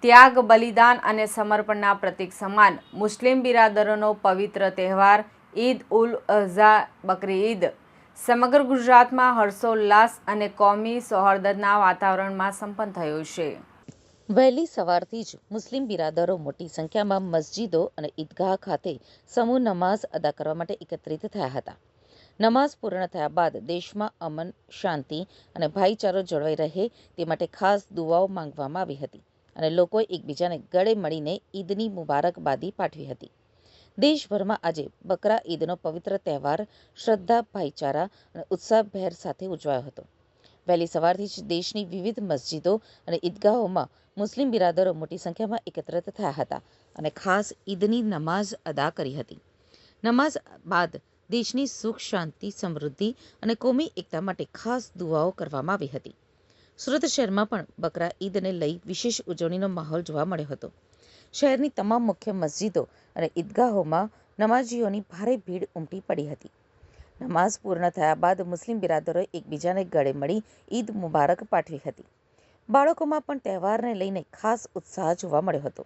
त्याग बलिदान અને સમર્પણના પ્રતીક સમાન મુસ્લિમ બિરાદરોનો પવિત્ર તહેવાર ઈદ ઉલ અઝહા બકરી ઈદ સમગ્ર ગુજરાતમાં હર્ષોલ્લાસ અને કોમી સૌહાર્દના વાતાવરણમાં સંપન્ન થયો છે। વહેલી સવારથી જ મુસ્લિમ બિરાદરો મોટી સંખ્યામાં મસ્જિદો અને ઈદગાહ ખાતે સમૂહ નમાઝ અદા કરવા માટે એકત્રિત થયા હતા। નમાઝ પૂર્ણ થયા બાદ દેશમાં અમન, શાંતિ અને ભાઈચારો જળવાઈ રહે તે માટે ખાસ દુઆઓ માંગવામાં આવી હતી અને લોકોએ એકબીજાને ગળે મળીને ઈદની મુબારકબાદી પાઠવી હતી। દેશભરમાં આજે બકરા ઈદનો પવિત્ર તહેવાર શ્રદ્ધા, ભાઈચારા અને ઉત્સાહભેર સાથે ઉજવાયો હતો। વહેલી સવારથી જ દેશની વિવિધ મસ્જિદો અને ઈદગાહોમાં મુસ્લિમ બિરાદરો મોટી સંખ્યામાં એકત્રિત થયા હતા અને ખાસ ઈદની નમાઝ અદા કરી હતી। નમાઝ બાદ દેશની સુખ, શાંતિ, સમૃદ્ધિ અને કોમી એકતા માટે ખાસ દુઆઓ કરવામાં આવી હતી। સુરત શહેરમાં પણ બકરા ઈદને લઈ વિશેષ ઉજવણીનો માહોલ જોવા મળ્યો હતો। શહેરની તમામ મુખ્ય મસ્જિદો અને ઈદગાહોમાં નમાઝીઓની ભારે ભીડ ઉમટી પડી હતી। નમાઝ પૂર્ણ થયા બાદ મુસ્લિમ બિરાદરોએ એકબીજાને ગળે મળી ઈદ મુબારક પાઠવી હતી। બાળકોમાં પણ તહેવારને લઈને ખાસ ઉત્સાહ જોવા મળ્યો હતો।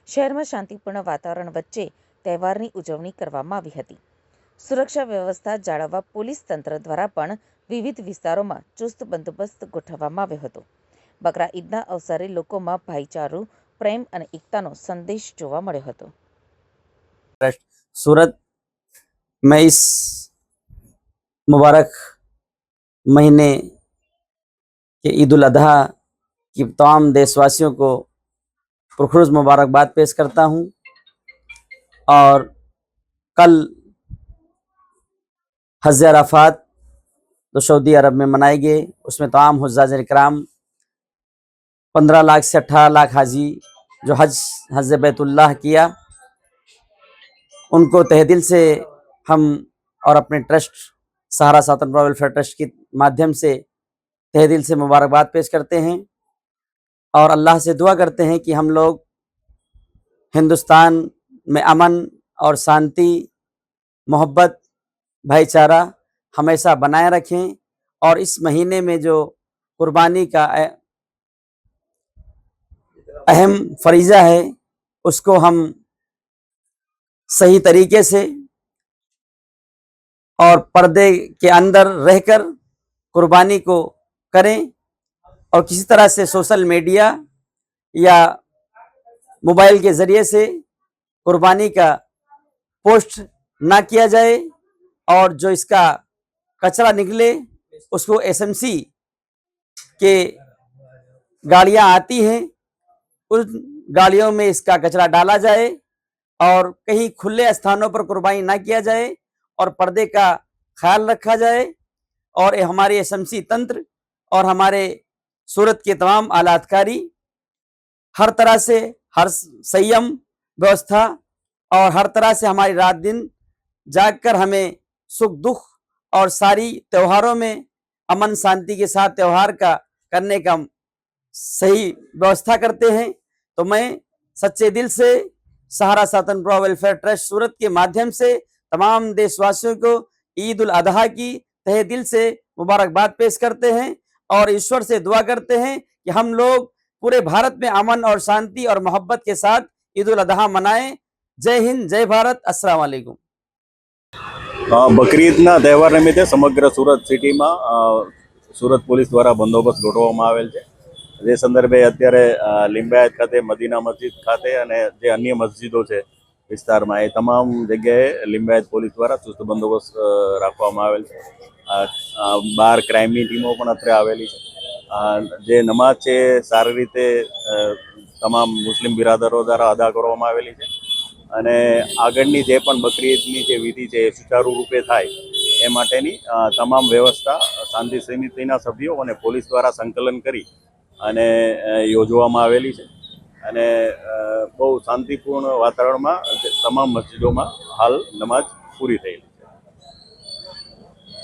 શહેરમાં શાંતિપૂર્ણ વાતાવરણ વચ્ચે તહેવારની ઉજવણી કરવામાં આવી હતી। સુરક્ષા વ્યવસ્થા જાળવવા પોલીસ તંત્ર દ્વારા પણ વિવિધ વિસ્તારોમાં ચુસ્ત બંદોબસ્ત ગોઠવવામાં આવ્યો હતો। બકરા ઈદના અવસરે લોકોમાં ભાઈચારો, પ્રેમ અને એકતાનો સંદેશ જોવા મળ્યો હતો। सूरत में इस मुबारक महीने के ईद उल अजहा की तमाम देशवासियों को पुरखुरूज मुबारकबाद पेश करता हूं। और कल हज अराफात जो सऊदी अरब में मनाए गए, उसमें तमाम हुज्जाज इकराम 15 लाख से 18 लाख हाजी जो हज बैतुल्लाह किया, उनको तहे दिल से हम और अपने ट्रस्ट सहारा सातन वेलफेयर ट्रस्ट के माध्यम से तहे दिल से मुबारकबाद पेश करते हैं और अल्लाह से दुआ करते हैं कि हम लोग हिंदुस्तान में अमन और शांति, मोहब्बत, भाईचारा हमेशा बनाए रखें और इस महीने में जो कुर्बानी का अहम फरीज़ा है उसको हम सही तरीके से और पर्दे के अंदर रहकर कुर्बानी को करें और किसी तरह से सोशल मीडिया या मोबाइल के ज़रिए से कुर्बानी का पोस्ट ना किया जाए और जो इसका कचरा निकले उसको एसएमसी के गाड़ियां आती हैं, उन गाड़ियों में इसका कचरा डाला जाए और कहीं खुले स्थानों पर कुर्बानी ना किया जाए और पर्दे का ख्याल रखा जाए। और हमारे एसएमसी तंत्र और हमारे सूरत के तमाम आलाधिकारी हर तरह से हर संयम व्यवस्था और हर तरह से हमारी रात दिन जागकर हमें सुख दुख और सारी त्योहारों में अमन शांति के साथ त्यौहार का करने का सही व्यवस्था करते हैं। तो मैं सच्चे दिल से सहारा सातन वेलफेयर ट्रस्ट सूरत के माध्यम से तमाम देशवासियों को ईद उल अजहा की तहे दिल से मुबारकबाद पेश करते हैं और ईश्वर से दुआ करते हैं कि हम लोग पूरे भारत में अमन और शांति और मोहब्बत के साथ ईद उल अजहा मनाएं। जय हिंद, जय भारत, अस्सलाम वालेकुम। बकरी ईदना तहेवार निमित्ते समग्र सूरत सिटी में सूरत पुलिस द्वारा बंदोबस्त गोठववामां आवेल छे। जे संदर्भे अत्यारे लिंबायत खाते, मदीना मस्जिद खाते अने जे अन्य मस्जिदों छे विस्तारमां ए तमाम जग्याए लिंबायत पोलीस द्वारा चुस्त बंदोबस्त राखवामां आवेल छे। 12 क्राइमनी टीमों पण अत्रे आवेली छे। जे नमाज छे सारी रीते तमाम मुस्लिम बिरादरो द्वारा अदा करवामां आवेली छे અને આગળની જે પણ બકરી ઈદની જે વિધિ છે એ સુચારુ રૂપે થાય એ માટેની તમામ વ્યવસ્થા શાંતિ સમિતિના સભ્યો અને પોલીસ દ્વારા સંકલન કરી અને યોજવામાં આવેલી છે અને બહુ શાંતિપૂર્ણ વાતાવરણમાં તમામ મસ્જિદોમાં હાલ નમાજ પૂરી થઈ।